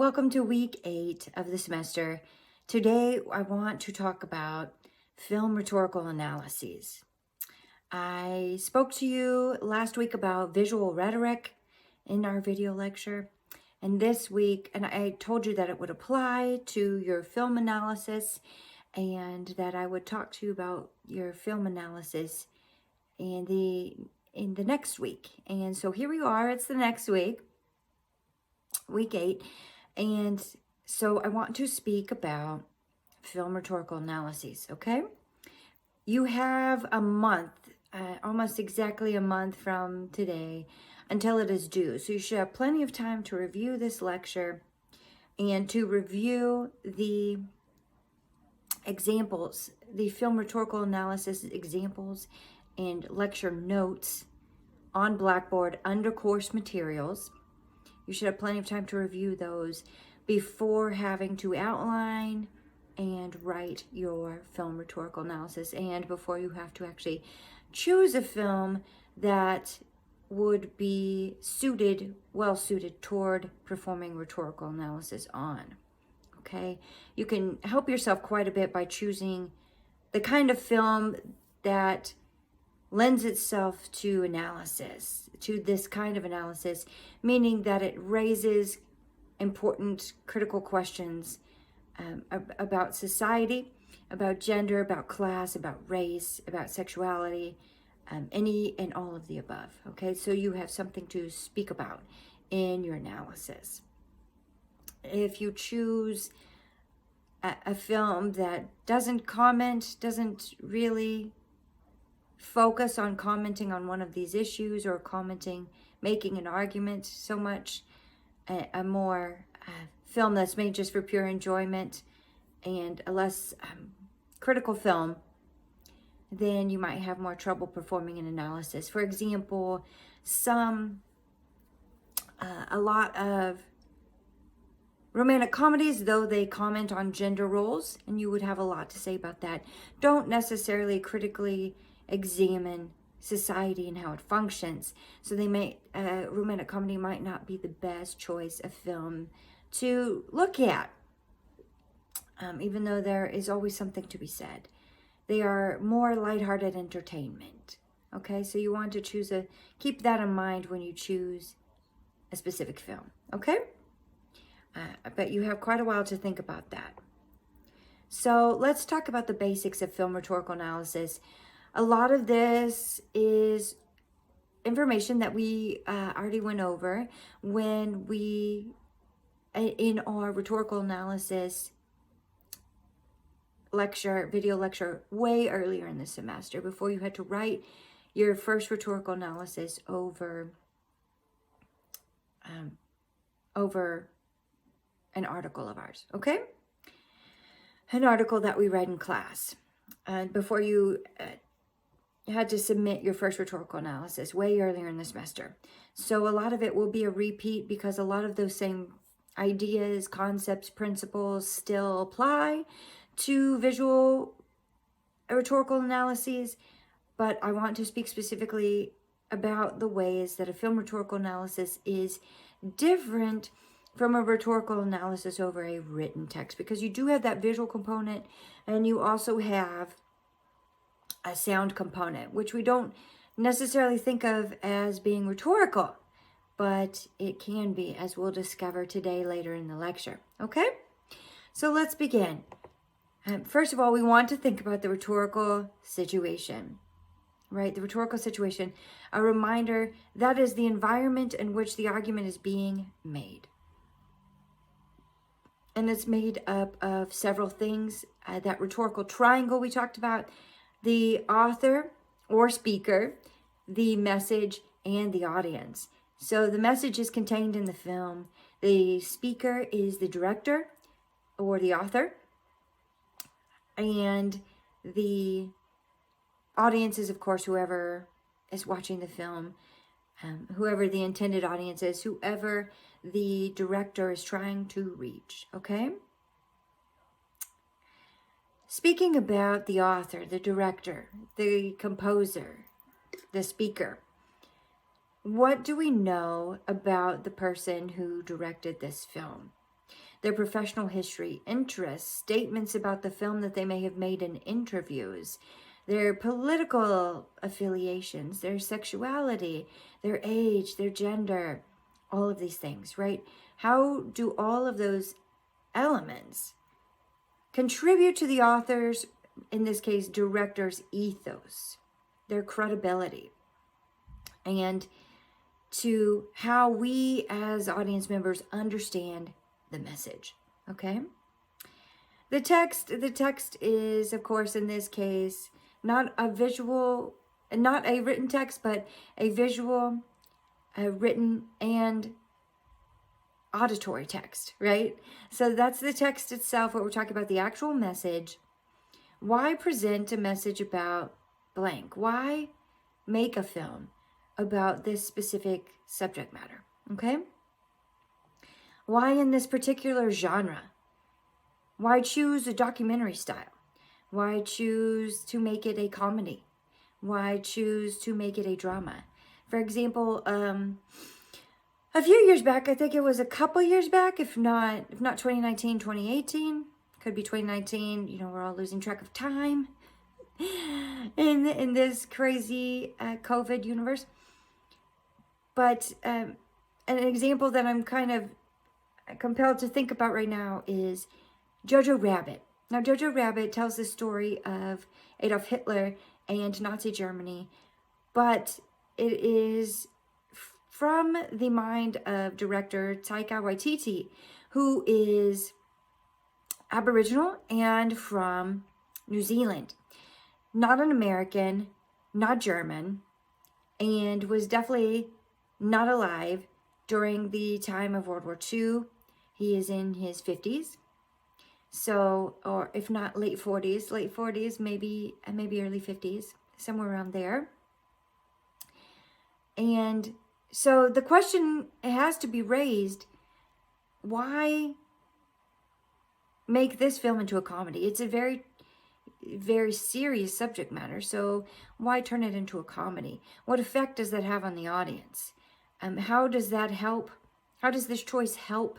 Welcome to week 8 of the semester. Today, I want to talk about film rhetorical analyses. I spoke to you last week about visual rhetoric in our video lecture. And this week, and I told you that it would apply to your film analysis and that I would talk to you about your film analysis in the next week. And so here we are, it's the next week, week 8. And so I want to speak about film rhetorical analyses, okay? You have a month, almost exactly a month from today until it is due. So you should have plenty of time to review this lecture and to review the examples, the film rhetorical analysis examples and lecture notes on Blackboard under course materials. You should have plenty of time to review those before having to outline and write your film rhetorical analysis, and before you have to actually choose a film that would be well suited toward performing rhetorical analysis on. Okay, you can help yourself quite a bit by choosing the kind of film that lends itself to analysis, to this kind of analysis, meaning that it raises important critical questions about society, about gender, about class, about race, about sexuality, any and all of the above. Okay, so you have something to speak about in your analysis. If you choose a film that doesn't really focus on commenting on one of these issues or making an argument so much, a more film that's made just for pure enjoyment and a less critical film, then you might have more trouble performing an analysis. For example, a lot of romantic comedies, though they comment on gender roles, and you would have a lot to say about that, don't necessarily critically examine society and how it functions. So romantic comedy might not be the best choice of film to look at, even though there is always something to be said. They are more lighthearted entertainment. Okay, so you want to keep that in mind when you choose a specific film. Okay, but you have quite a while to think about that. So let's talk about the basics of film rhetorical analysis. A lot of this is information that we already went over in our rhetorical analysis video lecture way earlier in the semester, before you had to write your first rhetorical analysis over an article of ours, okay? An article that we read in class. Before you had to submit your first rhetorical analysis way earlier in the semester. So a lot of it will be a repeat because a lot of those same ideas, concepts, principles still apply to visual rhetorical analyses, but I want to speak specifically about the ways that a film rhetorical analysis is different from a rhetorical analysis over a written text, because you do have that visual component and you also have a sound component, which we don't necessarily think of as being rhetorical, but it can be, as we'll discover today later in the lecture. Okay, so let's begin. First of all, we want to think about the rhetorical situation, right? The rhetorical situation, a reminder that is the environment in which the argument is being made. And it's made up of several things. That rhetorical triangle we talked about: the author or speaker, the message, and the audience. So the message is contained in the film. The speaker is the director or the author. And the audience is, of course, whoever is watching the film, whoever the intended audience is, whoever the director is trying to reach, okay? Speaking about the author, the director, the composer, the speaker, what do we know about the person who directed this film? their professional history, interests, statements about the film that they may have made in interviews, their political affiliations, their sexuality, their age, their gender, all of these things, right? How do all of those elements contribute to the author's, in this case, director's ethos, their credibility, and to how we as audience members understand the message, okay? The text is, of course, in this case, not a written text, but a visual, written, and auditory text, right? So that's the text itself, what we're talking about, the actual message. Why present a message about blank? Why make a film about this specific subject matter, okay? Why in this particular genre? Why choose a documentary style? Why choose to make it a comedy? Why choose to make it a drama? For example, a few years back, I think it was a couple years back, if not 2019, 2018, could be 2019, you know, we're all losing track of time in this crazy COVID universe. But an example that I'm kind of compelled to think about right now is Jojo Rabbit. Now, Jojo Rabbit tells the story of Adolf Hitler and Nazi Germany, but it is from the mind of director Taika Waititi, who is Aboriginal and from New Zealand. Not an American, not German, and was definitely not alive during the time of World War II. He is in his 50s. So, or if not late 40s, maybe early 50s, somewhere around there. And so the question has to be raised, why make this film into a comedy? It's a very, very serious subject matter, so why turn it into a comedy? What effect does that have on the audience? How does that help? How does this choice help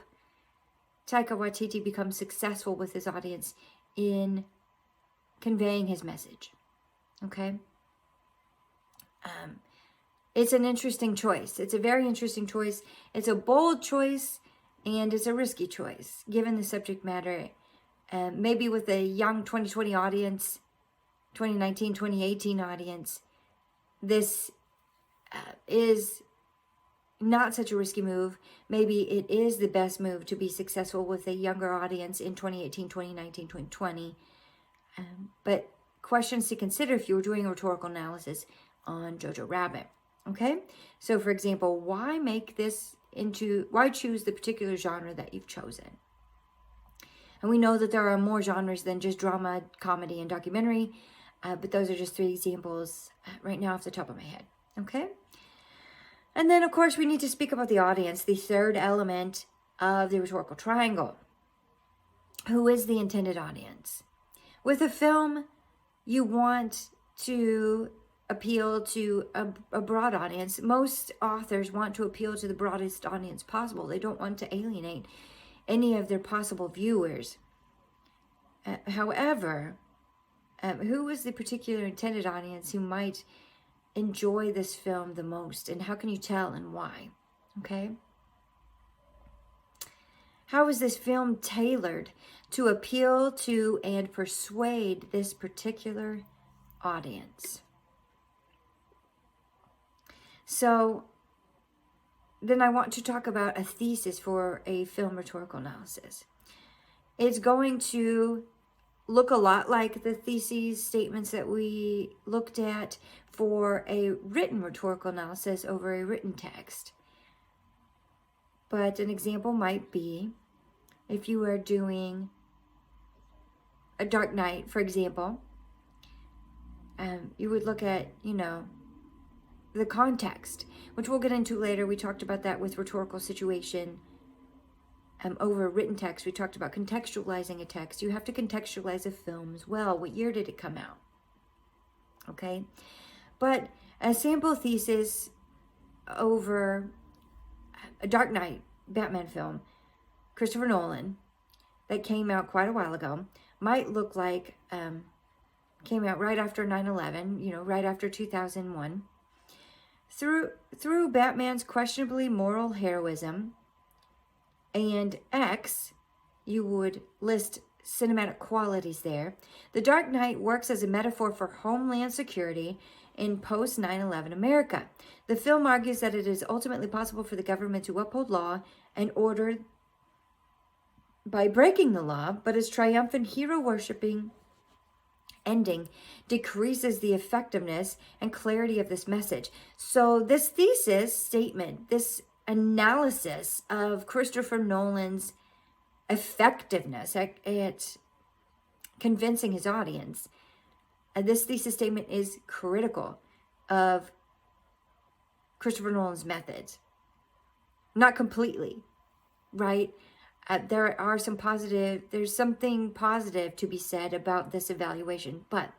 Taika Waititi become successful with his audience in conveying his message? Okay? It's an interesting choice. It's a very interesting choice. It's a bold choice, and it's a risky choice, given the subject matter. Maybe with a young 2020 audience, 2019, 2018 audience, this is not such a risky move. Maybe it is the best move to be successful with a younger audience in 2018, 2019, 2020. But questions to consider if you were doing a rhetorical analysis on Jojo Rabbit. Okay? So, for example, why choose the particular genre that you've chosen? And we know that there are more genres than just drama, comedy, and documentary, but those are just 3 examples right now off the top of my head. Okay? And then, of course, we need to speak about the audience, the third element of the rhetorical triangle. Who is the intended audience? With a film, you want to appeal to a broad audience. Most authors want to appeal to the broadest audience possible. They don't want to alienate any of their possible viewers. However, who is the particular intended audience who might enjoy this film the most, and how can you tell and why? Okay? How is this film tailored to appeal to and persuade this particular audience? So then I want to talk about a thesis for a film rhetorical analysis. It's going to look a lot like the theses statements that we looked at for a written rhetorical analysis over a written text. But an example might be if you are doing a Dark Knight, for example, you would look at, the context, which we'll get into later. We talked about that with rhetorical situation over a written text. We talked about contextualizing a text. You have to contextualize a film as well. What year did it come out? Okay? But a sample thesis over a Dark Knight Batman film, Christopher Nolan, that came out quite a while ago might look like, came out right after 9/11, right after 2001. Through Batman's questionably moral heroism and X, you would list cinematic qualities there. The Dark Knight works as a metaphor for homeland security in post 9/11 America. The film argues that it is ultimately possible for the government to uphold law and order by breaking the law, but its triumphant hero-worshipping ending decreases the effectiveness and clarity of this message. So this thesis statement, this analysis of Christopher Nolan's effectiveness at convincing his audience, this thesis statement is critical of Christopher Nolan's methods. Not completely, right? There's something positive to be said about this evaluation, but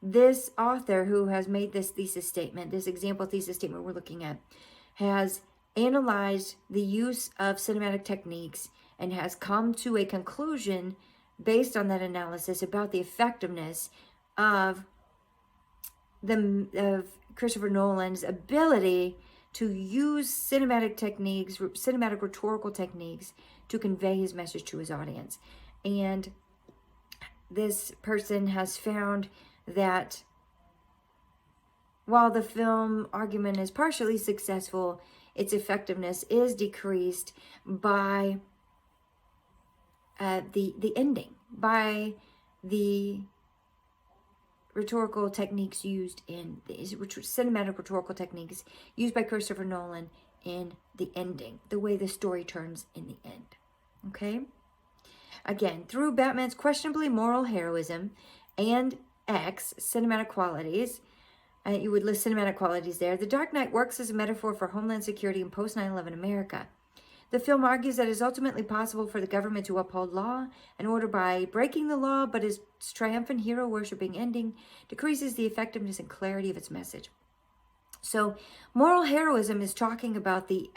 this author who has made this thesis statement, this example thesis statement we're looking at, has analyzed the use of cinematic techniques and has come to a conclusion based on that analysis about the effectiveness of Christopher Nolan's ability to use cinematic techniques, cinematic rhetorical techniques, to convey his message to his audience. And this person has found that while the film argument is partially successful, its effectiveness is decreased by the ending, by the rhetorical techniques used in the cinematic rhetorical techniques used by Christopher Nolan in the ending, the way the story turns in the end. Okay? Again, through Batman's questionably moral heroism and X, cinematic qualities, you would list cinematic qualities there. The Dark Knight works as a metaphor for homeland security in post 9/11 America. The film argues that it is ultimately possible for the government to uphold law and order by breaking the law, but its triumphant hero-worshipping ending decreases the effectiveness and clarity of its message. So moral heroism is talking about the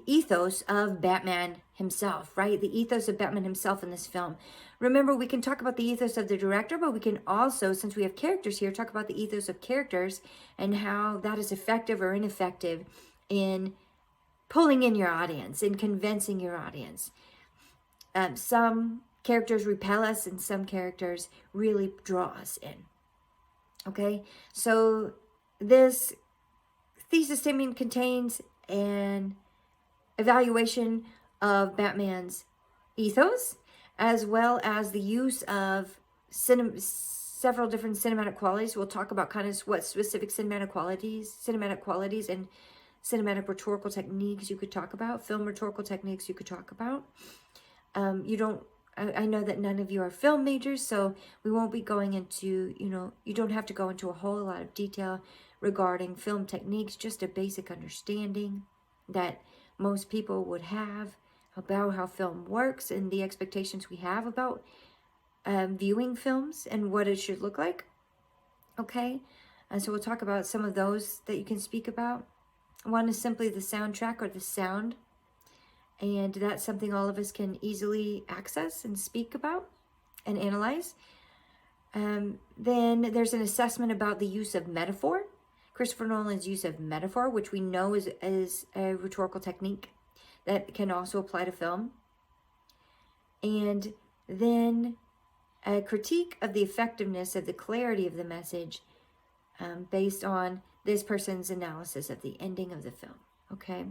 ethos of Batman himself, right? The ethos of Batman himself in this film. Remember, we can talk about the ethos of the director, but we can also, since we have characters here, talk about the ethos of characters and how that is effective or ineffective in pulling in your audience, in convincing your audience. Some characters repel us and some characters really draw us in. Okay, so this thesis statement contains an evaluation of Batman's ethos, as well as the use of several different cinematic qualities. We'll talk about kind of what specific cinematic qualities and cinematic rhetorical techniques you could talk about, film rhetorical techniques you could talk about. I know that none of you are film majors, so we won't be going into, you don't have to go into a whole lot of detail regarding film techniques, just a basic understanding that most people would have about how film works and the expectations we have about viewing films and what it should look like. Okay, and so we'll talk about some of those that you can speak about. One is simply the soundtrack or the sound, and that's something all of us can easily access and speak about and analyze. Then there's an assessment about the use of metaphor. Christopher Nolan's use of metaphor, which we know is a rhetorical technique that can also apply to film. And then a critique of the effectiveness of the clarity of the message based on this person's analysis of the ending of the film. Okay,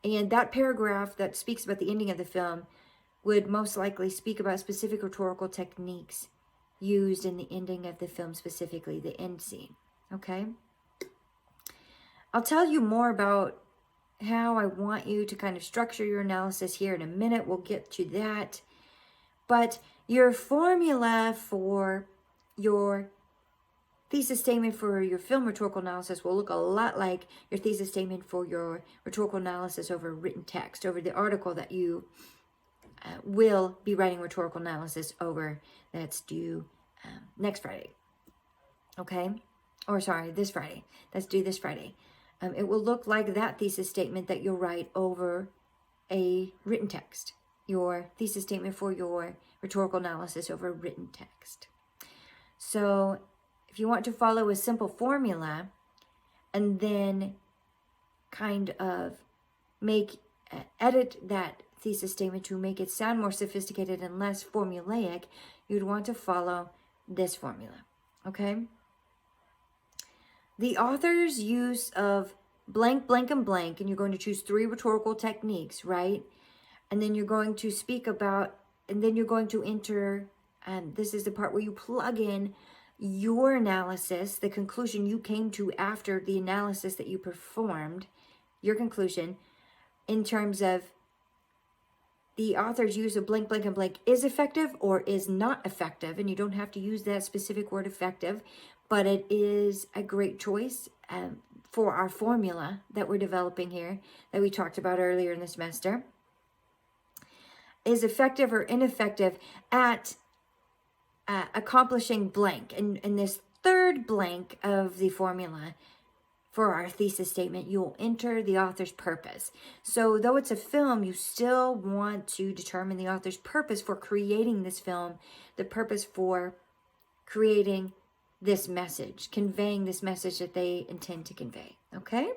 and that paragraph that speaks about the ending of the film would most likely speak about specific rhetorical techniques used in the ending of the film, specifically the end scene. Okay, I'll tell you more about how I want you to kind of structure your analysis here in a minute. We'll get to that. But your formula for your thesis statement for your film rhetorical analysis will look a lot like your thesis statement for your rhetorical analysis over written text, over the article that you will be writing rhetorical analysis over that's due next Friday. Okay? Or sorry, this Friday. That's due this Friday. It will look like that thesis statement that you'll write over a written text. your thesis statement for your rhetorical analysis over written text. So if you want to follow a simple formula and then kind of edit that thesis statement to make it sound more sophisticated and less formulaic, you'd want to follow this formula, okay? The author's use of blank, blank, and blank, and you're going to choose 3 rhetorical techniques, right? And then you're going to speak about, and then you're going to enter, this is the part where you plug in your analysis, the conclusion you came to after the analysis that you performed, your conclusion, in terms of the author's use of blank, blank, and blank is effective or is not effective. And you don't have to use that specific word effective, but it is a great choice for our formula that we're developing here that we talked about earlier in the semester. Is effective or ineffective at accomplishing blank. And this third blank of the formula for our thesis statement, you'll enter the author's purpose. So though it's a film, you still want to determine the author's purpose for creating this film, the purpose for creating this message, conveying this message that they intend to convey, okay?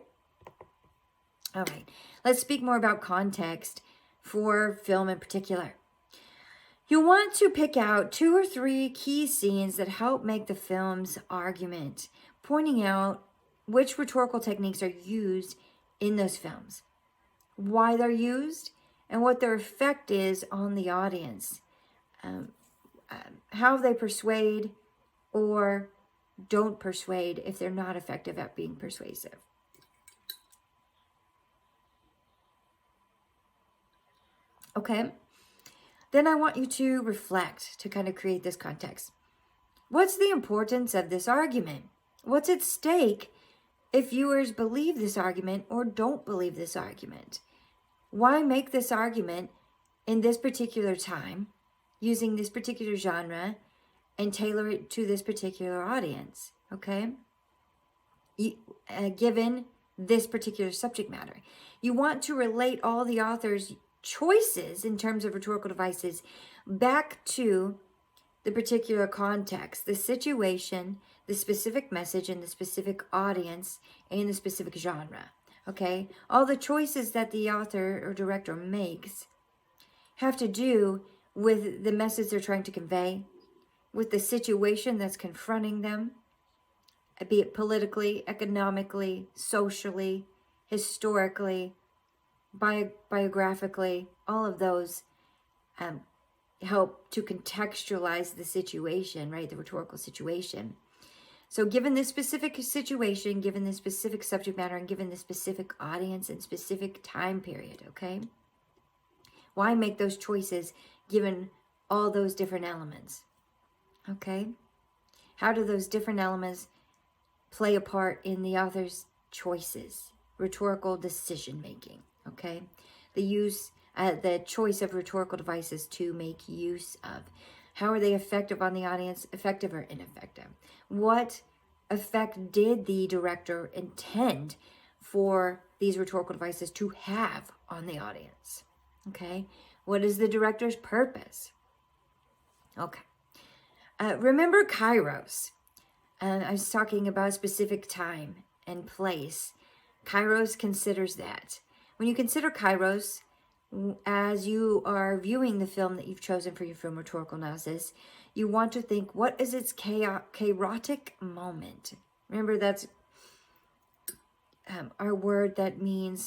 All right, let's speak more about context for film in particular. You want to pick out 2 or 3 key scenes that help make the film's argument, pointing out which rhetorical techniques are used in those films, why they're used, and what their effect is on the audience, how they persuade or don't persuade if they're not effective at being persuasive. Okay, then I want you to reflect to kind of create this context. What's the importance of this argument? What's at stake if viewers believe this argument or don't believe this argument? Why make this argument in this particular time, using this particular genre, and tailor it to this particular audience, okay? Given this particular subject matter. You want to relate all the author's choices in terms of rhetorical devices back to the particular context, the situation, the specific message, and the specific audience, and the specific genre, okay? All the choices that the author or director makes have to do with the message they're trying to convey, with the situation that's confronting them, be it politically, economically, socially, historically, biographically. All of those help to contextualize the situation, right? The rhetorical situation. So given this specific situation, given this specific subject matter, and given this specific audience and specific time period, okay? Why make those choices given all those different elements? Okay? How do those different elements play a part in the author's choices? Rhetorical decision making, okay? The choice of rhetorical devices to make use of. How are they effective on the audience? Effective or ineffective? What effect did the director intend for these rhetorical devices to have on the audience? Okay? What is the director's purpose? Okay. Remember Kairos. I was talking about a specific time and place. Kairos considers that. When you consider Kairos, as you are viewing the film that you've chosen for your film rhetorical analysis, you want to think, what is its kairotic moment? Remember, that's our word that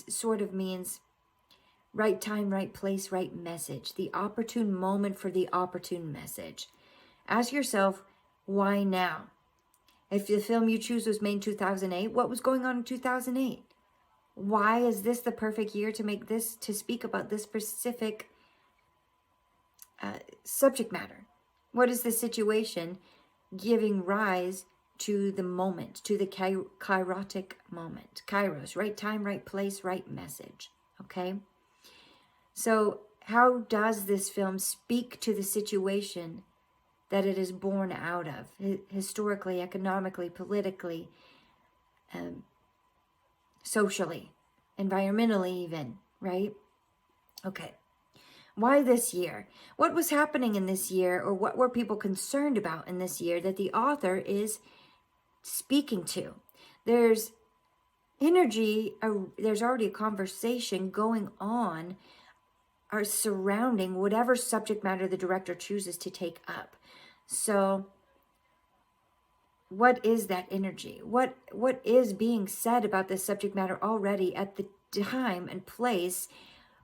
sort of means right time, right place, right message. The opportune moment for the opportune message. Ask yourself, why now? If the film you choose was made in 2008, what was going on in 2008? Why is this the perfect year to speak about this specific subject matter? What is the situation giving rise to the moment, to the kairotic moment? Kairos, right time, right place, right message, okay? So how does this film speak to the situation that it is born out of, historically, economically, politically, socially, environmentally even, right? Okay. Why this year? What was happening in this year, or what were people concerned about in this year that the author is speaking to? There's energy, there's already a conversation going on or surrounding whatever subject matter the director chooses to take up. So what is that energy? What is being said about this subject matter already at the time and place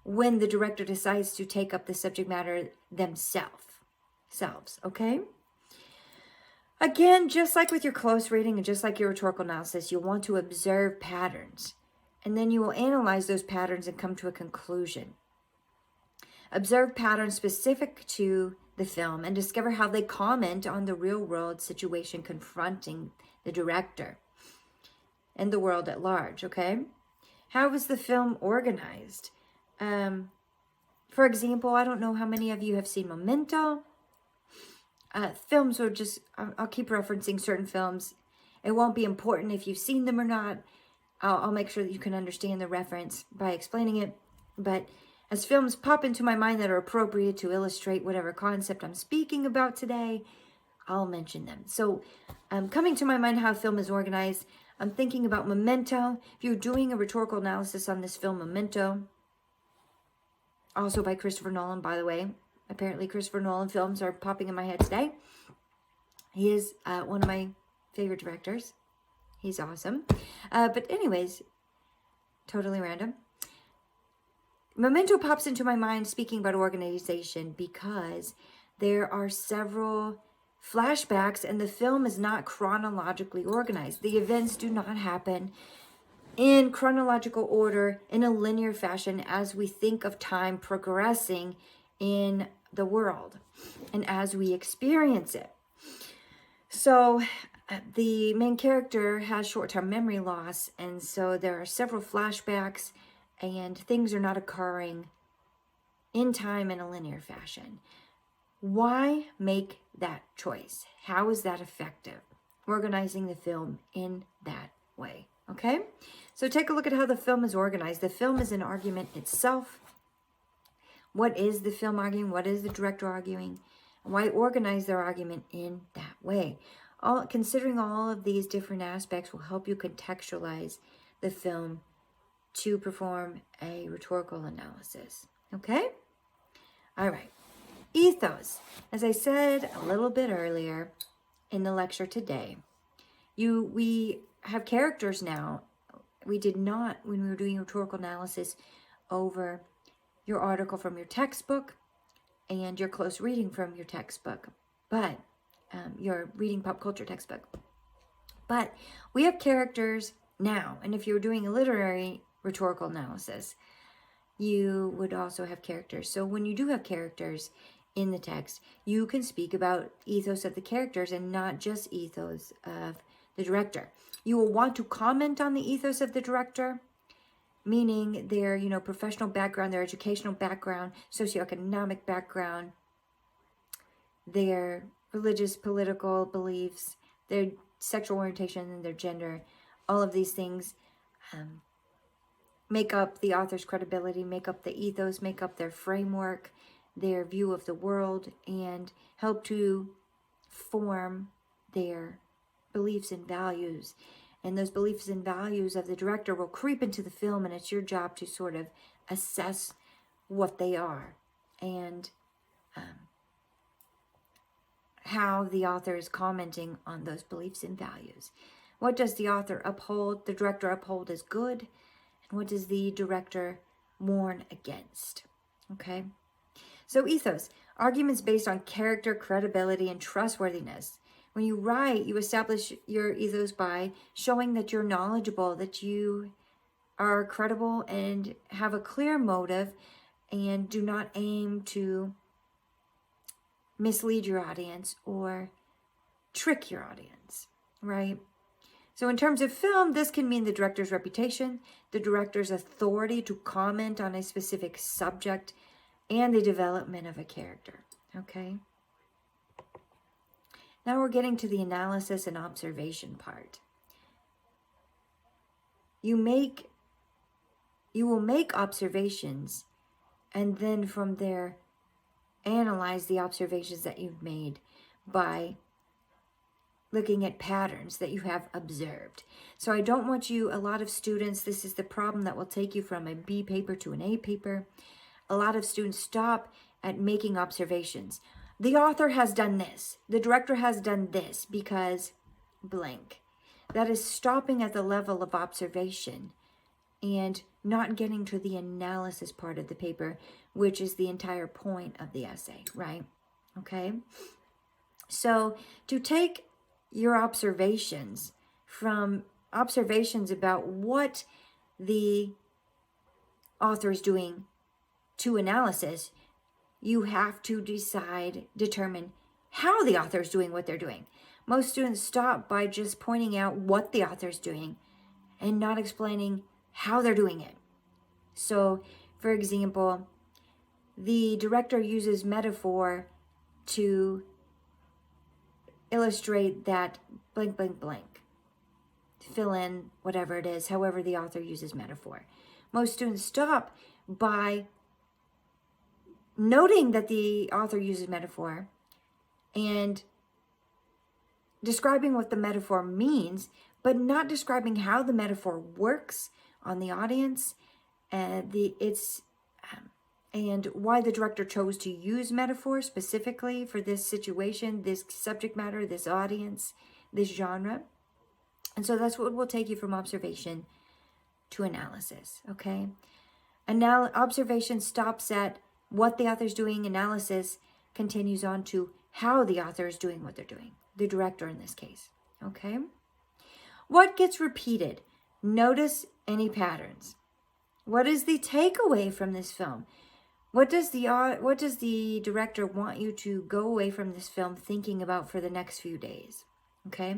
when the director decides to take up the subject matter themselves, okay? Again, just like with your close reading and just like your rhetorical analysis, you'll want to observe patterns, and then you will analyze those patterns and come to a conclusion. Observe patterns specific to the film and discover how they comment on the real world situation confronting the director and the world at large, okay? How was the film organized? For example, I don't know how many of you have seen Memento. Films are just, I'll keep referencing certain films. It won't be important if you've seen them or not. I'll make sure that you can understand the reference by explaining it. But as films pop into my mind that are appropriate to illustrate whatever concept I'm speaking about today, I'll mention them. So coming to my mind how film is organized, I'm thinking about Memento. If you're doing a rhetorical analysis on this film, Memento, also by Christopher Nolan, by the way. Apparently Christopher Nolan films are popping in my head today. He is one of my favorite directors. He's awesome. But anyways, totally random. Memento pops into my mind speaking about organization because there are several flashbacks and the film is not chronologically organized. The events do not happen in chronological order in a linear fashion as we think of time progressing in the world and as we experience it. So the main character has short-term memory loss, and so there are several flashbacks and things are not occurring in time in a linear fashion. Why make that choice? How is that effective? Organizing the film in that way, okay? So take a look at how the film is organized. The film is an argument itself. What is the film arguing? What is the director arguing? Why organize their argument in that way? Considering all of these different aspects will help you contextualize the film to perform a rhetorical analysis. Okay? All right. Ethos. As I said a little bit earlier in the lecture today, we have characters now. We did not, when we were doing rhetorical analysis, over your article from your textbook and your close reading from your textbook, but your reading pop culture textbook. But we have characters now, and if you were doing a literary rhetorical analysis, you would also have characters. So when you do have characters in the text, you can speak about ethos of the characters and not just ethos of the director. You will want to comment on the ethos of the director, meaning their, professional background, their educational background, socioeconomic background, their religious, political beliefs, their sexual orientation, and their gender. All of these things make up the author's credibility, make up the ethos, make up their framework, their view of the world, and help to form their beliefs and values. And those beliefs and values of the director will creep into the film, and it's your job to sort of assess what they are and how the author is commenting on those beliefs and values. What does the author uphold, the director uphold as good, and what does the director warn against? Okay? So ethos, arguments based on character, credibility, and trustworthiness. When you write, you establish your ethos by showing that you're knowledgeable, that you are credible and have a clear motive and do not aim to mislead your audience or trick your audience, right? So in terms of film, this can mean the director's reputation, the director's authority to comment on a specific subject, and the development of a character, okay? Now we're getting to the analysis and observation part. You will make observations And then from there, analyze the observations that you've made by looking at patterns that you have observed. So I don't want you, a lot of students, this is the problem that will take you from a B paper to an A paper. A lot of students stop at making observations. The author has done this. The director has done this because blank. That is stopping at the level of observation and not getting to the analysis part of the paper, which is the entire point of the essay, right? Okay. So to take your observations from observations about what the author is doing to analysis, you have to determine how the author is doing what they're doing. Most students stop by just pointing out what the author is doing and not explaining how they're doing it. So, for example, the director uses metaphor to illustrate that blank, blank, blank. Fill in whatever it is, however the author uses metaphor. Most students stop by noting that the author uses metaphor and describing what the metaphor means, but not describing how the metaphor works on the audience, and why the director chose to use metaphor specifically for this situation, this subject matter, this audience, this genre. And so that's what will take you from observation to analysis, okay? Observation stops at what the author's doing. Analysis continues on to how the author is doing what they're doing, the director in this case, okay? What gets repeated? Notice any patterns. What is the takeaway from this film? What does the director want you to go away from this film thinking about for the next few days? Okay?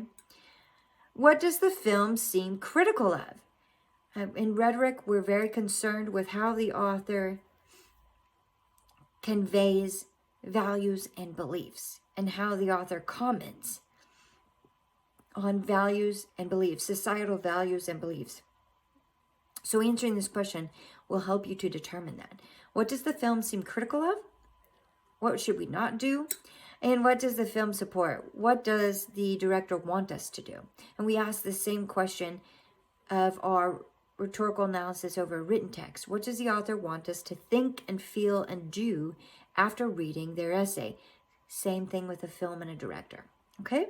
What does the film seem critical of? In rhetoric, we're very concerned with how the author conveys values and beliefs, and how the author comments on values and beliefs, societal values and beliefs. So answering this question will help you to determine that. What does the film seem critical of? What should we not do? And what does the film support? What does the director want us to do? And we ask the same question of our rhetorical analysis over written text. What does the author want us to think and feel and do after reading their essay? Same thing with a film and a director. Okay?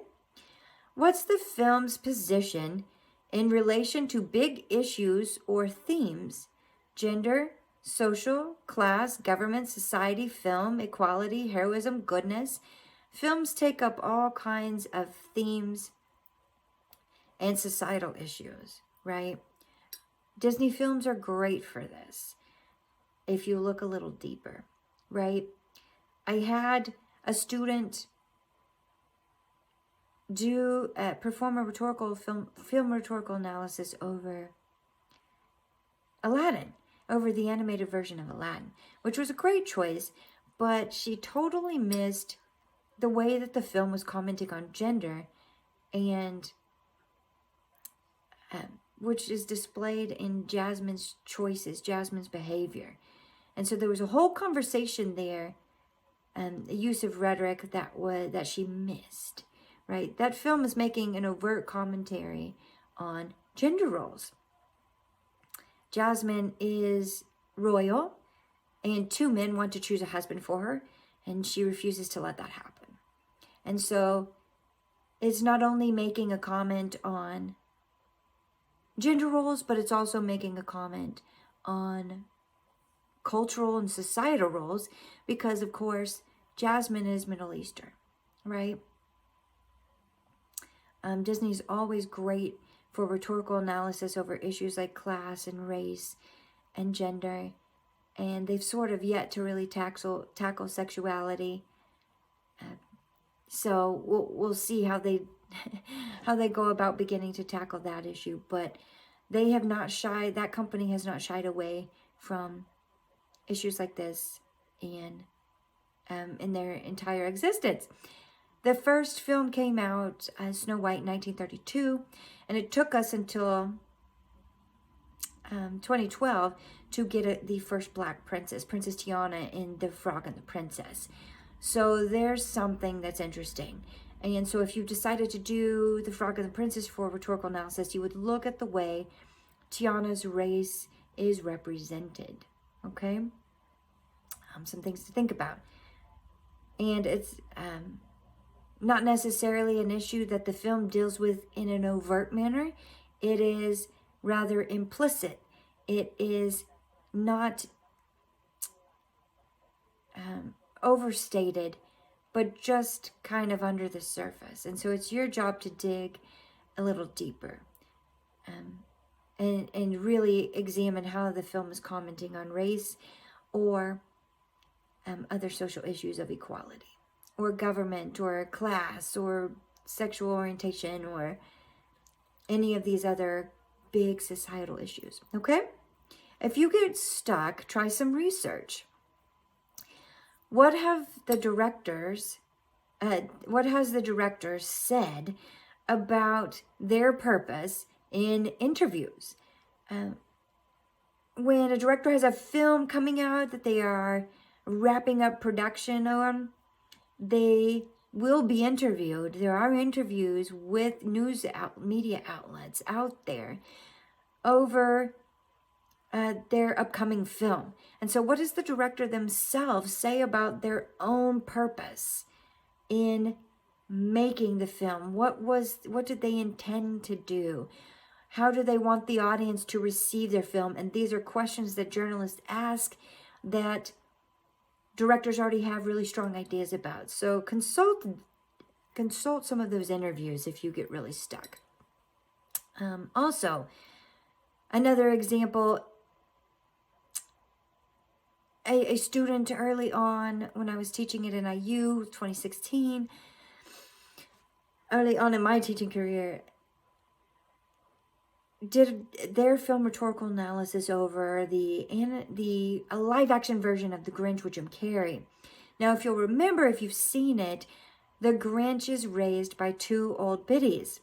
What's the film's position in relation to big issues or themes? Gender, social, class, government, society, film, equality, heroism, goodness. Films take up all kinds of themes and societal issues, right? Disney films are great for this if you look a little deeper, right? I had a student perform a rhetorical film rhetorical analysis over Aladdin, over the animated version of Aladdin, which was a great choice, but she totally missed the way that the film was commenting on gender, and which is displayed in Jasmine's choices, Jasmine's behavior. And so there was a whole conversation there, the use of rhetoric that she missed, right? That film is making an overt commentary on gender roles. Jasmine is royal, and two men want to choose a husband for her, and she refuses to let that happen. And so it's not only making a comment on gender roles, but it's also making a comment on cultural and societal roles, because of course Jasmine is Middle Eastern, right? Disney's always great for rhetorical analysis over issues like class and race and gender, and they've sort of yet to really tackle sexuality. So we'll see how they go about beginning to tackle that issue, but they have not shied. That company has not shied away from issues like this in their entire existence. The first film came out, Snow White, 1932, and it took us until 2012 to get the first Black princess, Princess Tiana in The Frog and the Princess. So there's something that's interesting. And so if you decided to do The Frog and the Princess for rhetorical analysis, you would look at the way Tiana's race is represented. Okay? Some things to think about. And it's not necessarily an issue that the film deals with in an overt manner. It is rather implicit. It is not overstated, but just kind of under the surface. And so it's your job to dig a little deeper and really examine how the film is commenting on race or other social issues of equality, or government, or class, or sexual orientation, or any of these other big societal issues. Okay? If you get stuck, try some research. What has the director said about their purpose in interviews? When a director has a film coming out that they are wrapping up production on, they will be interviewed. There are interviews with media outlets out there over their upcoming film. And so what does the director themselves say about their own purpose in making the film? What did they intend to do? How do they want the audience to receive their film? And these are questions that journalists ask that directors already have really strong ideas about. So consult some of those interviews if you get really stuck. Also, another example, a student early on when I was teaching at NIU, 2016, early on in my teaching career, did their film rhetorical analysis over a live action version of The Grinch with Jim Carrey. Now, if you'll remember, if you've seen it, the Grinch is raised by two old biddies.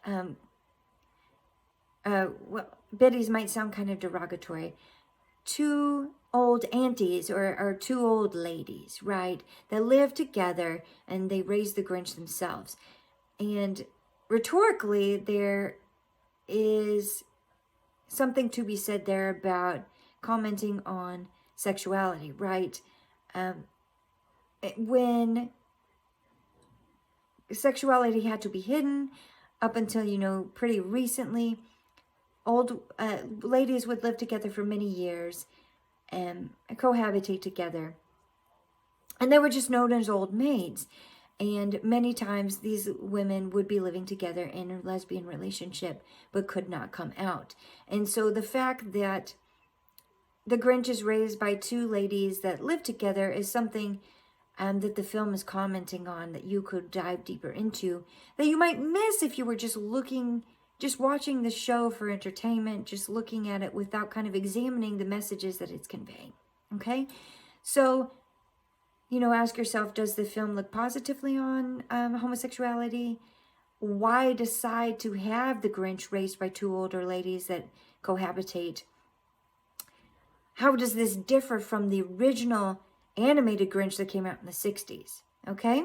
Well, biddies might sound kind of derogatory. Two old aunties or two old ladies, right? That live together and they raise the Grinch themselves. And rhetorically, there is something to be said there about commenting on sexuality, right? When sexuality had to be hidden up until, pretty recently, old ladies would live together for many years and cohabitate together. And they were just known as old maids. And many times these women would be living together in a lesbian relationship, but could not come out. And so the fact that the Grinch is raised by two ladies that live together is something that the film is commenting on, that you could dive deeper into, that you might miss if you were just watching the show for entertainment, just looking at it without kind of examining the messages that it's conveying. Okay? So, ask yourself, does the film look positively on homosexuality? Why decide to have the Grinch raised by two older ladies that cohabitate? How does this differ from the original animated Grinch that came out in the 60s? Okay?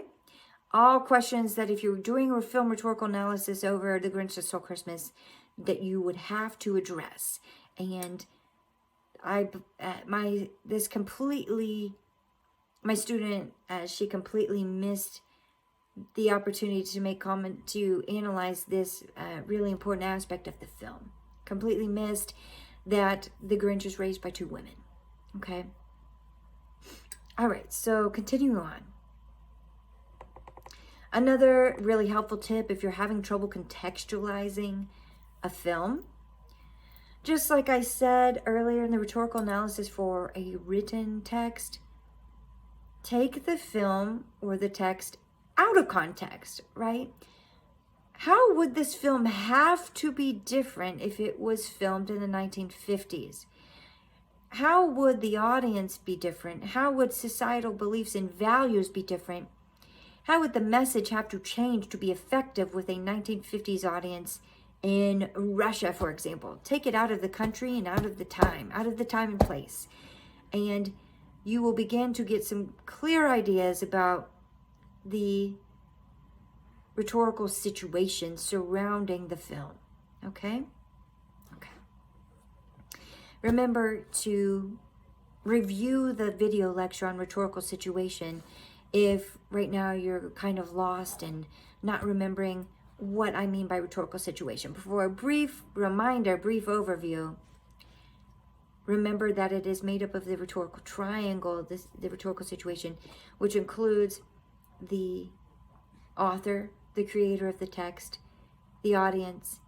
All questions that if you're doing a film rhetorical analysis over The Grinch That Stole Christmas, that you would have to address. And my student, she completely missed the opportunity to analyze this really important aspect of the film. Completely missed that the Grinch is raised by two women. Okay? All right, so continuing on. Another really helpful tip if you're having trouble contextualizing a film, just like I said earlier in the rhetorical analysis for a written text, take the film or the text out of context, right? How would this film have to be different if it was filmed in the 1950s? How would the audience be different? How would societal beliefs and values be different? How would the message have to change to be effective with a 1950s audience in Russia, for example. Take it out of the country and out of the time and place. And you will begin to get some clear ideas about the rhetorical situation surrounding the film. Okay? Okay. Remember to review the video lecture on rhetorical situation if right now you're kind of lost and not remembering what I mean by rhetorical situation. For a brief reminder, brief overview, remember that it is made up of the rhetorical triangle, the rhetorical situation, which includes the author, the creator of the text, the audience,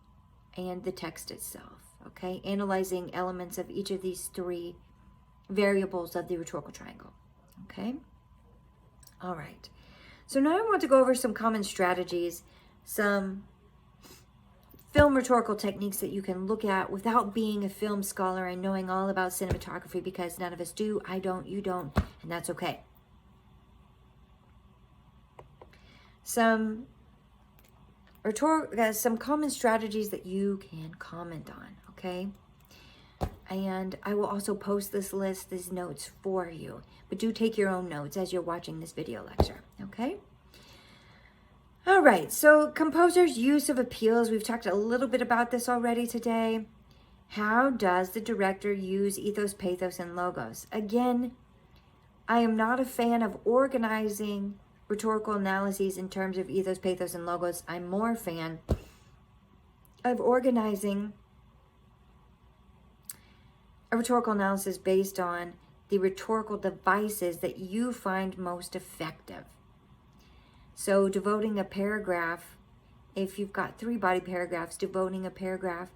and the text itself. Okay? Analyzing elements of each of these three variables of the rhetorical triangle. Okay? All right. So now I want to go over some common strategies, some film rhetorical techniques that you can look at without being a film scholar and knowing all about cinematography, because none of us do. I don't, you don't, and that's okay. Some common strategies that you can comment on, okay? And I will also post this list, these notes for you. But do take your own notes as you're watching this video lecture, okay? All right, so composers' use of appeals. We've talked a little bit about this already today. How does the director use ethos, pathos, and logos? Again, I am not a fan of organizing rhetorical analyses in terms of ethos, pathos, and logos. I'm more a fan of organizing a rhetorical analysis based on the rhetorical devices that you find most effective. So devoting a paragraph, if you've got 3 body paragraphs, devoting a paragraph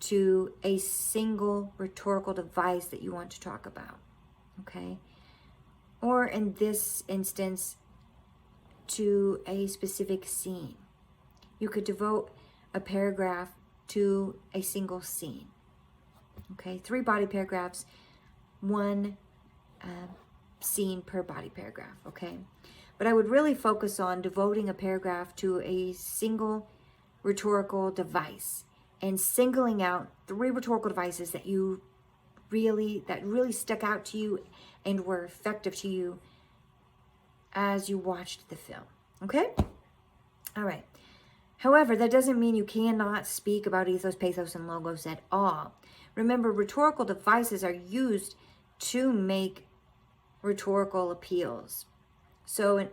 to a single rhetorical device that you want to talk about, okay? Or in this instance, to a specific scene. You could devote a paragraph to a single scene. Okay, 3 body paragraphs, 1 scene per body paragraph, okay? But I would really focus on devoting a paragraph to a single rhetorical device and singling out 3 rhetorical devices that really stuck out to you and were effective to you as you watched the film, okay? All right. However, that doesn't mean you cannot speak about ethos, pathos, and logos at all. Remember, rhetorical devices are used to make rhetorical appeals. So,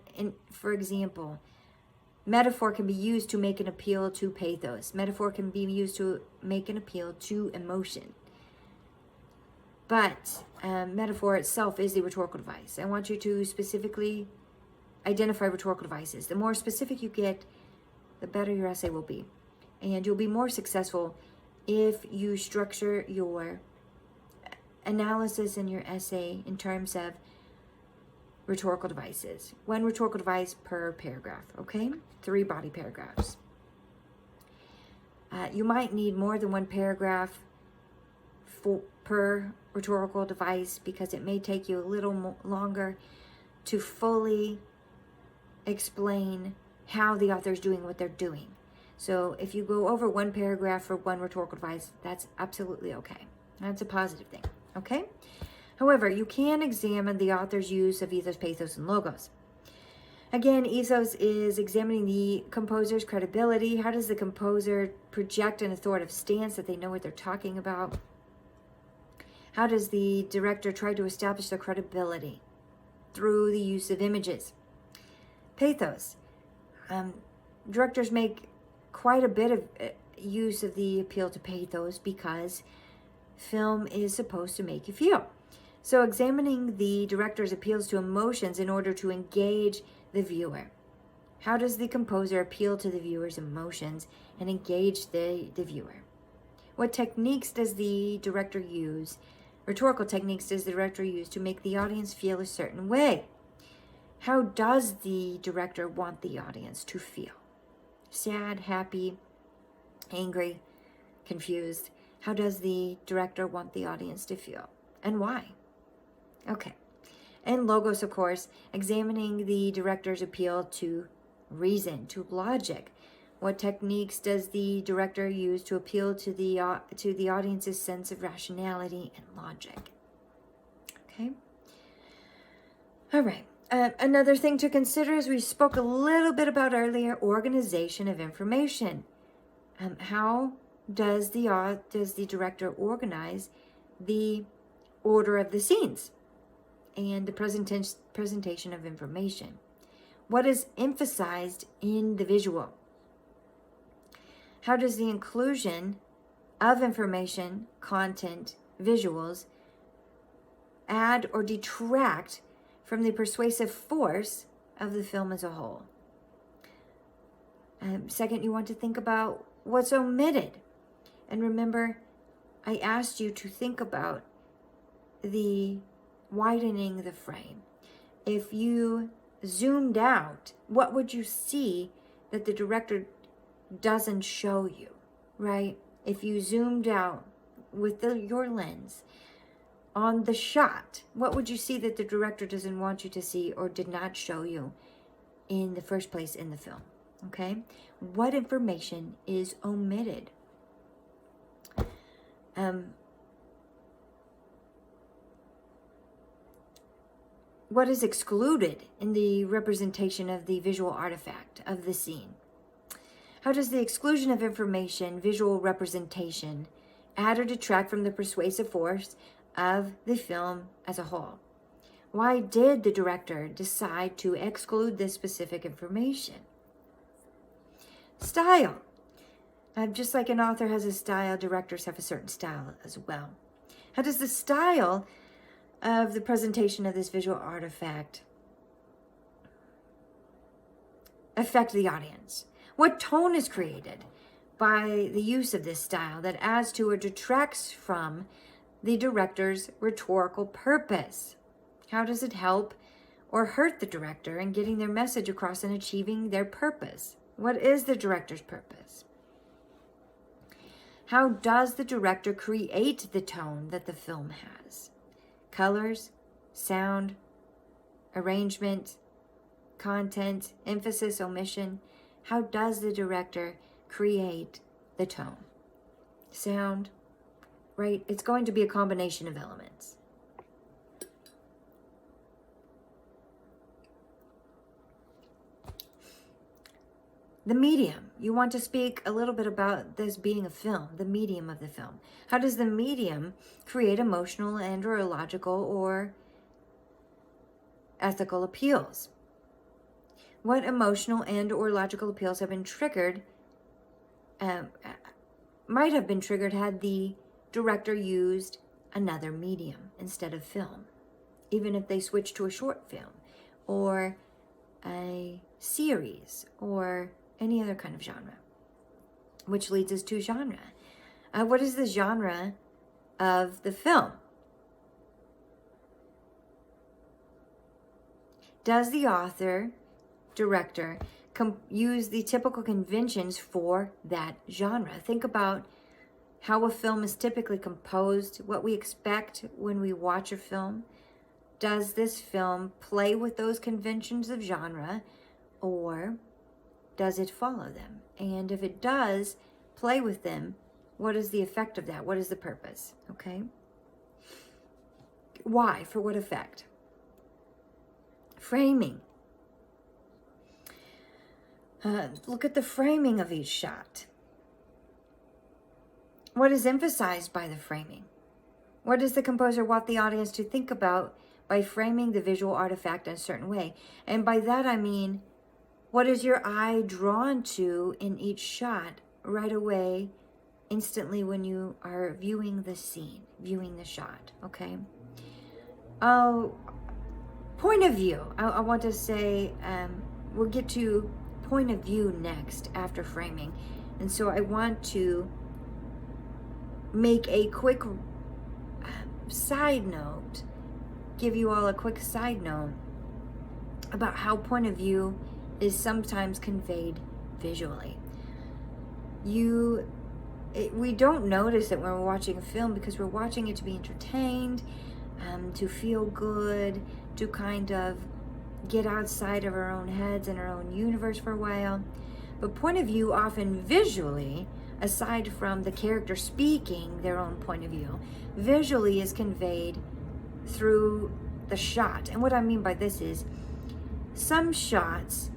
for example, metaphor can be used to make an appeal to pathos. Metaphor can be used to make an appeal to emotion. But metaphor itself is the rhetorical device. I want you to specifically identify rhetorical devices. The more specific you get, the better your essay will be. And you'll be more successful if you structure your analysis in your essay in terms of rhetorical devices. 1 rhetorical device per paragraph, okay? 3 body paragraphs. You might need more than 1 paragraph per rhetorical device because it may take you a little longer to fully explain how the author is doing what they're doing. So if you go over 1 paragraph for 1 rhetorical device, that's absolutely okay. That's a positive thing, okay? However, you can examine the author's use of ethos, pathos, and logos. Again, ethos is examining the composer's credibility. How does the composer project an authoritative stance that they know what they're talking about? How does the director try to establish their credibility? Through the use of images. Pathos. Directors make quite a bit of use of the appeal to pathos because film is supposed to make you feel. So examining the director's appeals to emotions in order to engage the viewer. How does the composer appeal to the viewer's emotions and engage the viewer? What techniques does the director use? Rhetorical techniques does the director use to make the audience feel a certain way? How does the director want the audience to feel? Sad, happy, angry, confused? How does the director want the audience to feel? And why? Okay. And logos, of course, examining the director's appeal to reason, to logic. What techniques does the director use to appeal to the audience's sense of rationality and logic? Okay. All right. Another thing to consider, as we spoke a little bit about earlier, organization of information. How does the director organize the order of the scenes and the presentation of information? What is emphasized in the visual? How does the inclusion of information, content, visuals add or detract from the persuasive force of the film as a whole? Second, you want to think about what's omitted. And remember, I asked you to think about the widening the frame. If you zoomed out, what would you see that the director doesn't show you, right? If you zoomed out with your lens on the shot, what would you see that the director doesn't want you to see or did not show you in the first place in the film? Okay? What information is omitted? What is excluded in the representation of the visual artifact of the scene? How does the exclusion of information, visual representation, add or detract from the persuasive force of the film as a whole? Why did the director decide to exclude this specific information? Style. Just like an author has a style, directors have a certain style as well. How does the style of the presentation of this visual artifact affect the audience? What tone is created by the use of this style that adds to or detracts from the director's rhetorical purpose? How does it help or hurt the director in getting their message across and achieving their purpose? What is the director's purpose? How does the director create the tone that the film has? Colors, sound, arrangement, content, emphasis, omission. How does the director create the tone? Sound, right? It's going to be a combination of elements. The medium. You want to speak a little bit about this being a film, the medium of the film. How does the medium create emotional and or logical or ethical appeals? What emotional and or logical appeals have been triggered, might have been triggered had the director used another medium instead of film, even if they switched to a short film or a series or any other kind of genre, which leads us to genre. What is the genre of the film? Does the author, director, use the typical conventions for that genre? Think about how a film is typically composed, what we expect when we watch a film. Does this film play with those conventions of genre, or does it follow them? And if it does play with them, what is the effect of that? What is the purpose? Okay. Why? For what effect? Framing. Look at the framing of each shot. What is emphasized by the framing? What does the composer want the audience to think about by framing the visual artifact in a certain way? And by that I mean, what is your eye drawn to in each shot right away, instantly when you are viewing the scene, viewing the shot, okay? Point of view. I want to say, we'll get to point of view next after framing. And so I want to make a quick side note, give you all a quick side note about how point of view is sometimes conveyed visually. We don't notice it when we're watching a film because we're watching it to be entertained, to feel good, to kind of get outside of our own heads and our own universe for a while. But point of view often visually, aside from the character speaking their own point of view, visually is conveyed through the shot. And what I mean by this is, some shots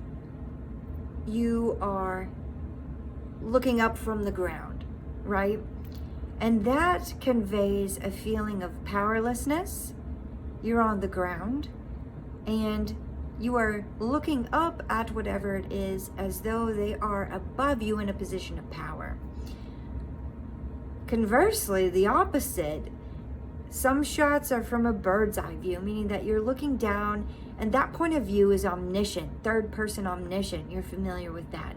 you are looking up from the ground, right? And that conveys a feeling of powerlessness. You're on the ground and you are looking up at whatever it is as though they are above you in a position of power. Conversely, the opposite, some shots are from a bird's eye view, meaning that you're looking down, and that point of view is omniscient, third person omniscient. You're familiar with that.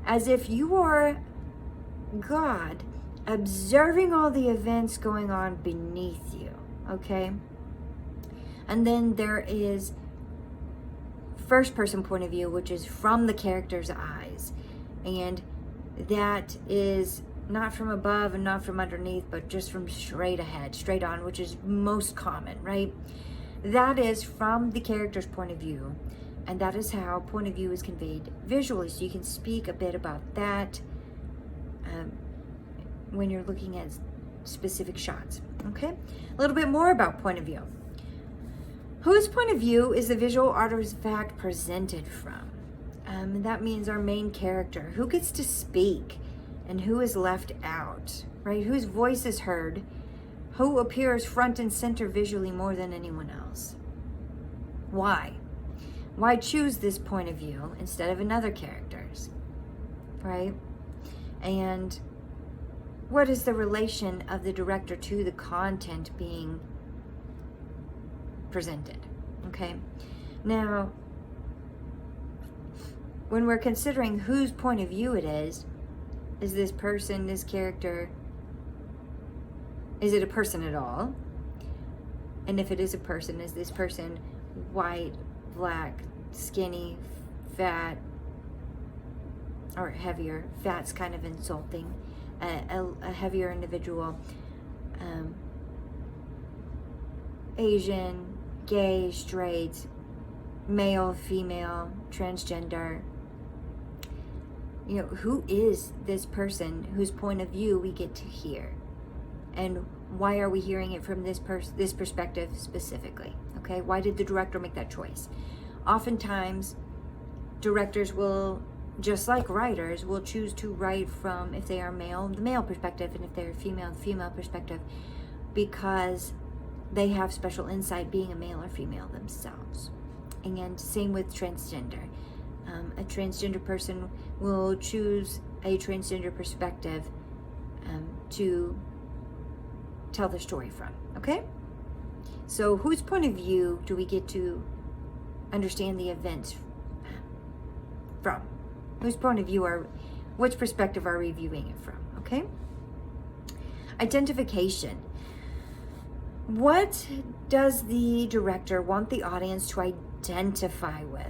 As if you are God observing all the events going on beneath you, okay? And then there is first person point of view, which is from the character's eyes. And that is not from above and not from underneath, but just from straight ahead, straight on, which is most common, right? That is from the character's point of view. And that is how point of view is conveyed visually. So you can speak a bit about that when you're looking at specific shots, okay? A little bit more about point of view. Whose point of view is the visual artifact presented from? That means our main character. Who gets to speak and who is left out, right? Whose voice is heard? Who appears front and center visually more than anyone else? Why? Why choose this point of view instead of another character's, right? And what is the relation of the director to the content being presented, okay? Now, when we're considering whose point of view it is this person, this character, is it a person at all? And if it is a person, is this person white, black, skinny, fat, or heavier? Fat's kind of insulting. A heavier individual, Asian, gay, straight, male, female, transgender. You know, who is this person whose point of view we get to hear? And why are we hearing it from this perspective specifically? Okay, why did the director make that choice? Oftentimes, directors will, just like writers, will choose to write from, if they are male, the male perspective, and if they're female, the female perspective, because they have special insight being a male or female themselves. And same with transgender. A transgender person will choose a transgender perspective to tell their story from, okay? So whose point of view do we get to understand the events from? Whose point of view which perspective are we viewing it from, okay? Identification. What does the director want the audience to identify with?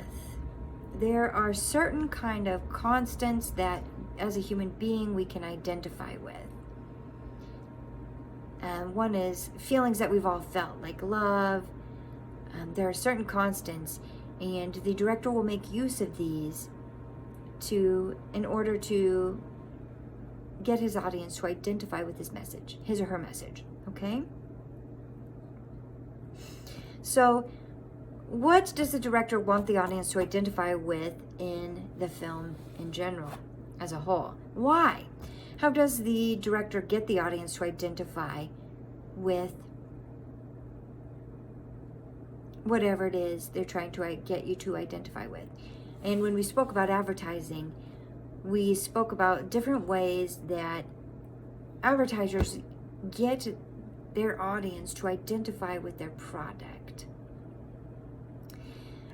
There are certain kind of constants that as a human being we can identify with. One is feelings that we've all felt, like love. There are certain constants, and the director will make use of these in order to get his audience to identify with his message, his or her message, okay? So what does the director want the audience to identify with in the film in general, as a whole? Why? How does the director get the audience to identify with whatever it is they're trying to get you to identify with? And when we spoke about advertising, we spoke about different ways that advertisers get their audience to identify with their product.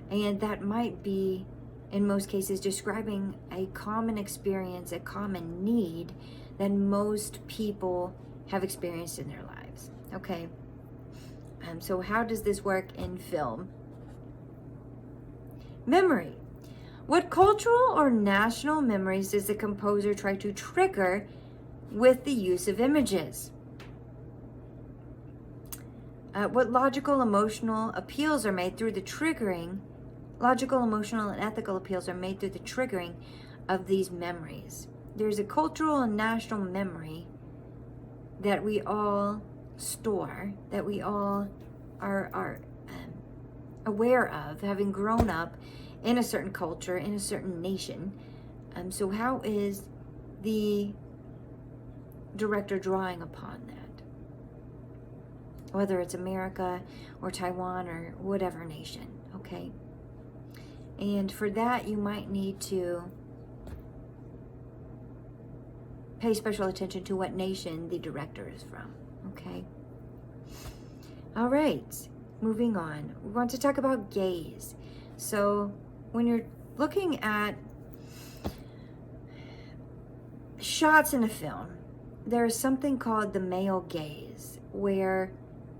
And that might be, in most cases, describing a common experience, a common need that most people have experienced in their lives, okay? So how does this work in film? Memory. What cultural or national memories does the composer try to trigger with the use of images? What logical, emotional appeals are made through the triggering, logical, emotional, and ethical appeals are made through the triggering of these memories. There's a cultural and national memory that we all store, that we all are aware of, having grown up in a certain culture, in a certain nation. So how is the director drawing upon that? Whether it's America or Taiwan or whatever nation, okay? And for that, you might need to pay special attention to what nation the director is from, okay? All right, moving on. We want to talk about gaze. So when you're looking at shots in a film, there is something called the male gaze, where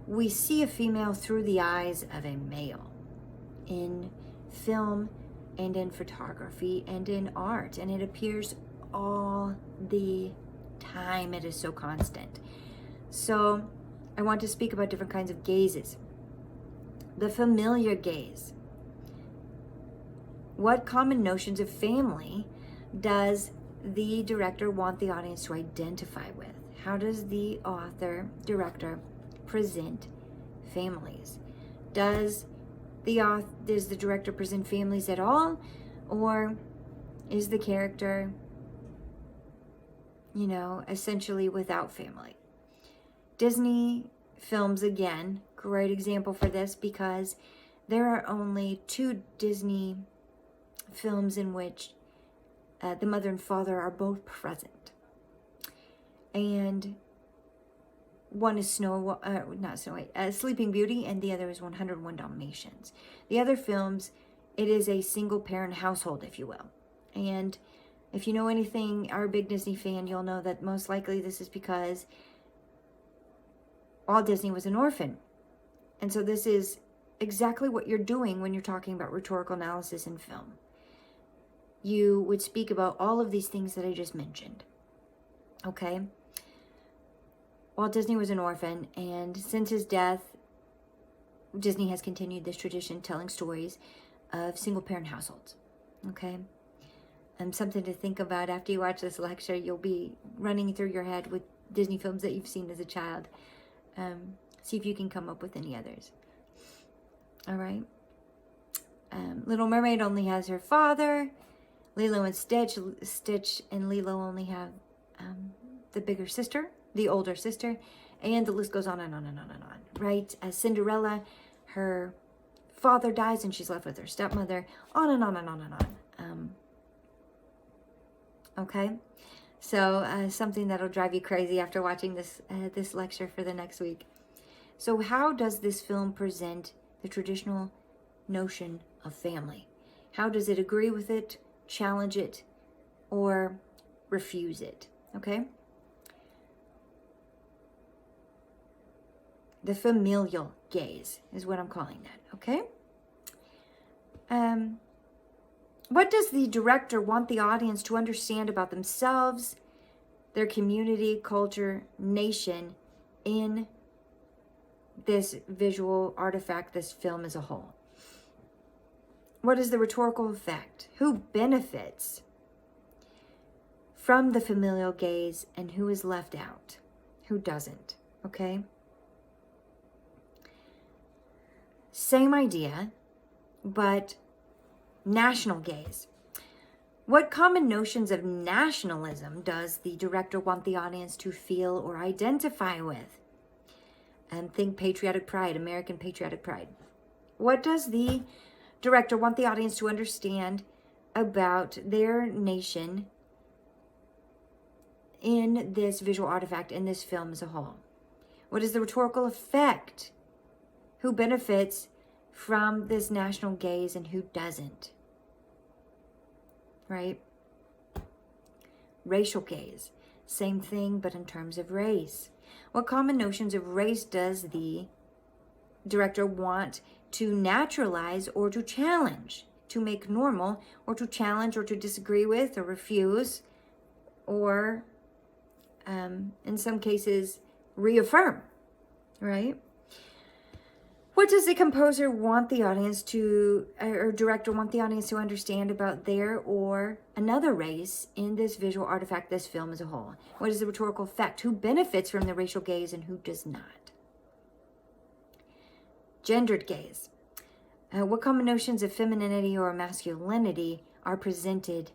we see a female through the eyes of a male in film and in photography and in art, and it appears all the time. It is so constant. So I want to speak about different kinds of gazes. The familiar gaze. What common notions of family does the director want the audience to identify with? How does the author, director, present families? Does the director present families at all? Or is the character, essentially without family? Disney films, again, great example for this, because there are only 2 Disney films in which the mother and father are both present. And one is Sleeping Beauty, and the other is 101 Dalmatians. The other films, it is a single parent household, if you will. And if you know anything, are a big Disney fan, you'll know that most likely this is because Walt Disney was an orphan. And so this is exactly what you're doing when you're talking about rhetorical analysis in film. You would speak about all of these things that I just mentioned. Okay? Walt Disney was an orphan, and since his death, Disney has continued this tradition, telling stories of single-parent households. Okay? Something to think about after you watch this lecture. You'll be running through your head with Disney films that you've seen as a child. See if you can come up with any others. All right? Little Mermaid only has her father. Lilo and Stitch. Stitch and Lilo only have the bigger sister, the older sister, and the list goes on and on and on and on, right? As Cinderella, her father dies and she's left with her stepmother, on and on and on and on. Okay, so something that'll drive you crazy after watching this lecture for the next week. So how does this film present the traditional notion of family? How does it agree with it, challenge it, or refuse it? Okay? The familial gaze is what I'm calling that, okay? What does the director want the audience to understand about themselves, their community, culture, nation in this visual artifact, this film as a whole? What is the rhetorical effect? Who benefits from the familial gaze and who is left out? Who doesn't? Okay? Same idea, but national gaze. What common notions of nationalism does the director want the audience to feel or identify with? And think patriotic pride, American patriotic pride. What does the director want the audience to understand about their nation in this visual artifact, in this film as a whole? What is the rhetorical effect? Who benefits from this national gaze and who doesn't? Right? Racial gaze. Same thing, but in terms of race. What common notions of race does the director want to naturalize or to challenge, to make normal, or to challenge or to disagree with or refuse, or in some cases reaffirm, right? What does the composer want the audience to, or director want the audience to understand about their or another race in this visual artifact, this film as a whole? What is the rhetorical effect? Who benefits from the racial gaze and who does not? Gendered gaze. What common notions of femininity or masculinity are presented,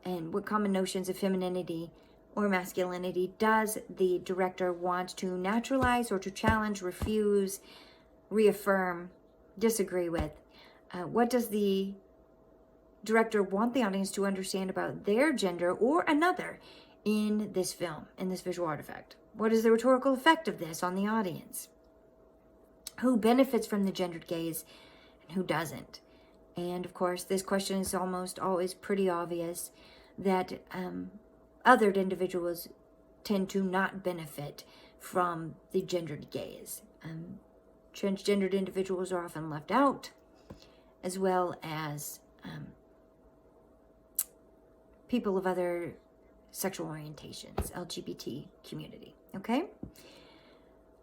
and what common notions of femininity or masculinity does the director want to naturalize or to challenge, refuse, reaffirm, disagree with? What does the director want the audience to understand about their gender or another in this film, in this visual artifact? What is the rhetorical effect of this on the audience? Who benefits from the gendered gaze and who doesn't? And of course, this question is almost always pretty obvious, that othered individuals tend to not benefit from the gendered gaze. Transgendered individuals are often left out, as well as people of other sexual orientations, LGBT community, okay?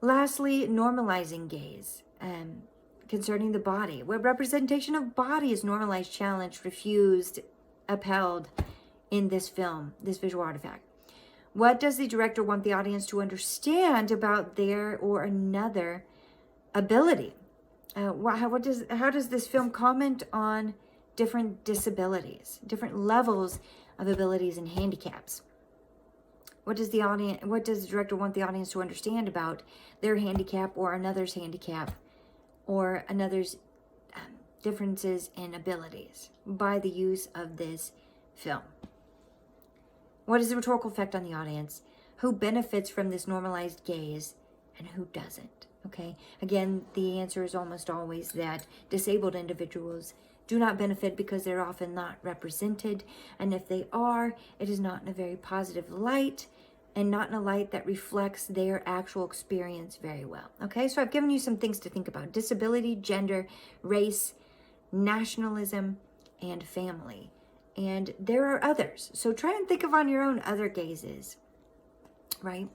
Lastly, normalizing gaze, concerning the body. What representation of body is normalized, challenged, refused, upheld in this film, this visual artifact? What does the director want the audience to understand about their or another ability? How does this film comment on different disabilities, different levels of abilities and handicaps? What does the director want the audience to understand about their handicap or another's handicap or another's differences in abilities by the use of this film? What is the rhetorical effect on the audience? Who benefits from this normalized gaze and who doesn't? Okay, again, the answer is almost always that disabled individuals do not benefit because they're often not represented. And if they are, it is not in a very positive light and not in a light that reflects their actual experience very well. Okay, so I've given you some things to think about: disability, gender, race, nationalism, and family. And there are others. So try and think of on your own other gazes, right?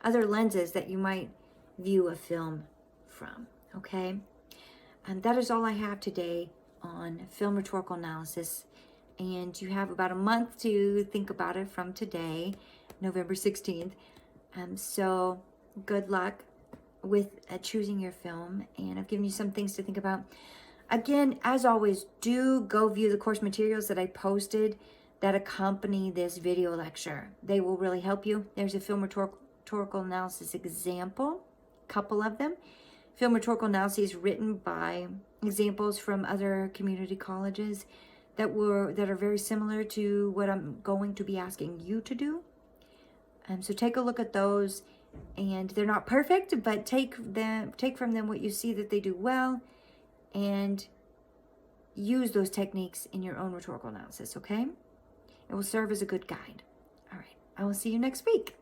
Other lenses that you might view a film from, okay? And that is all I have today on film rhetorical analysis. And you have about a month to think about it from today, November 16th. So good luck with choosing your film. And I've given you some things to think about. Again, as always, do go view the course materials that I posted that accompany this video lecture. They will really help you. There's a film rhetorical analysis example, couple of them. Film rhetorical analyses written by examples from other community colleges that are very similar to what I'm going to be asking you to do. So take a look at those, and they're not perfect, but take from them what you see that they do well, and use those techniques in your own rhetorical analysis, okay? It will serve as a good guide. All right, I will see you next week.